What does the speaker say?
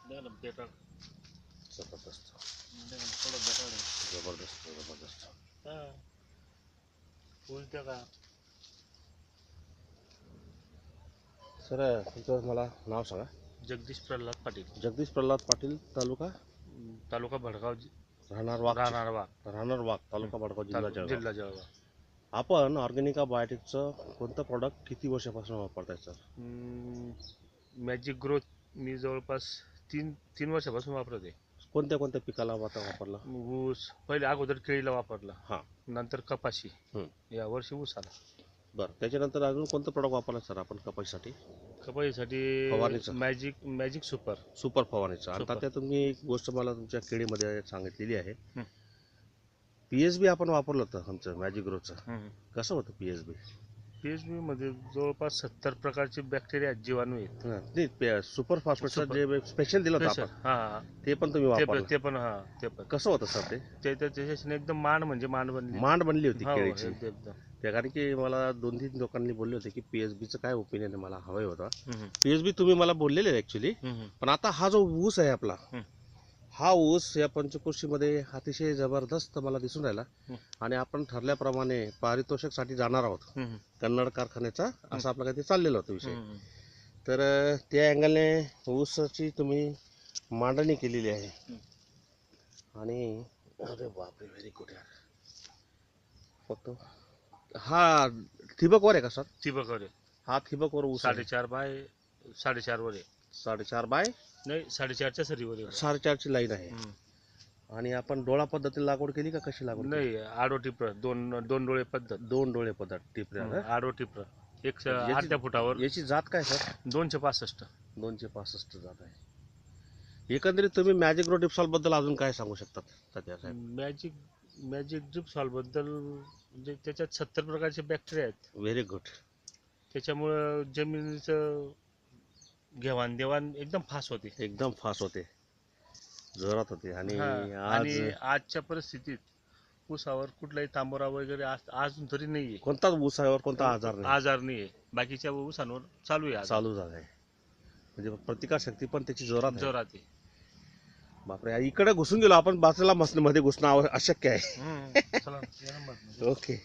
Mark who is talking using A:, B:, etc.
A: बेकार
B: जबरदस्त
A: थोडं बेकार आहे.
B: जबरदस्त जबरदस्त.
A: हा उलट्या का
B: सर तुमचं मला नाव सांगा.
A: जगदीश प्रल्हाद पाटील,
B: जगदीश प्रल्हाद पाटील, तालुका
A: तालुका भडगाव,
B: राहणार वाघ,
A: राहणार वाघ,
B: तालुका भडगाव, जिल्हा जळगाव.
A: जिल्हा जळगाव.
B: आपण ऑर्गॅनिका बायोटिकचं कोणतं प्रोडक्ट किती वर्षापासून वापरताय सर?
A: मॅजिक ग्रोथ मी जवळपास तीन वर्षापासून वापरते.
B: कोणत्या कोणत्या पिकाला आता वापरला?
A: ऊस पहिले अगोदर केळीला वापरला,
B: हां.
A: नंतर कपाशी, या वर्षी ऊस आला.
B: बरं, त्याच्यानंतर अजून कोणतं प्रोडक्ट वापरलं सर आपण कपाशीसाठी?
A: कपाशीसाठी
B: फवारणीचं?
A: Magic
B: super फवारणीचं. आता
A: सुपर.
B: त्या तुम्ही एक गोष्ट मला तुमच्या केळीमध्ये सांगितलेली आहे. PSB आपण वापरलं होतं आमचं मॅजिक ग्रोथचं. कसं होतं PSB?
A: PSB मध्ये जवळपास 70 प्रकारचे बॅक्टेरिया जीवाणू आहेत.
B: नाही, सुपर फॉस्फेटचं जे स्पेशल दिलं होतं आपण
A: हा
B: ते पण तुम्ही वापरलं.
A: ते पण
B: कसं होतं सर ते?
A: त्याच्याने एकदम मांड बनली.
B: मांड बनली होती
A: हो,
B: केळीची.
A: एकदम.
B: त्या कारण की मला 2-3 लोकांनी बोलले होते की PSBचं काय ओपिनियन आहे, मला हवं होता.
A: हम्म,
B: PSB तुम्ही मला बोललेले ऍक्च्युली.
A: हम्म,
B: पण आता हा जो ऊस आहे आपला,
A: हम्म.
B: हा ऊस या पंचकृषीमध्ये अतिशय जबरदस्त मला दिसून राहिला. आणि आपण ठरल्याप्रमाणे पारितोषिकसाठी जाणार आहोत
A: हम्म,
B: कन्नड कारखान्याचा, असं आपलं काही चाललेलं होतं विषय.
A: हम्म.
B: तर त्या अँगलने ऊसाची तुम्ही मांडणी केलेली आहे. आणि अरे बापरे, व्हेरी गुड यार. फक्त हा ठिबकवर आहे का सर?
A: ठिबकवर आहे.
B: हा ठिबकवर ऊस आहे.
A: 4.5 बाय 4.5 वर आहे.
B: 4.5 बाय
A: नाही 4.5च्या सरीवर आहे.
B: 4.5ची लाईन आहे. आणि आपण डोळा पद्धतीने लागवड केली का कशी लागवड केली?
A: नाही आडो टिपर, दोन डोळे पद्धत.
B: 2 डोळे पद्धत टिपऱ्या.
A: आडो टिपर 108 फुटावर.
B: याची जात काय सर?
A: 265.
B: 265 जात आहे. एकंदरीत तुम्ही मॅजिक ग्रो डिप्सॉल बद्दल अजून काय सांगू शकतात सध्या साहेब?
A: मॅजिक ड्रिप सॉल बद्दल म्हणजे त्याच्यात 70 प्रकारचे बॅक्टेरिया आहेत.
B: Very good.
A: त्याच्यामुळं जमिनीचं घेवाणदेवाण एकदम फास्ट होते.
B: एकदम फास्ट होते, जोरात होते. आणि
A: आणि आजच्या परिस्थितीत ऊसावर कुठलाही तांबोरा वगैरे अजून तरी नाहीये.
B: कोणताच ऊसावर कोणता आजार
A: नाहीये. बाकीच्या ऊसांवर चालू आहे.
B: चालू झालाय. म्हणजे प्रतिकारशक्ती पण त्याची जोरात
A: आहे.
B: बापरे, इकडे घुसून गेलो आपण, बाजूला मध्ये घुसणं अशक्य आहे.
A: चला
B: ओके.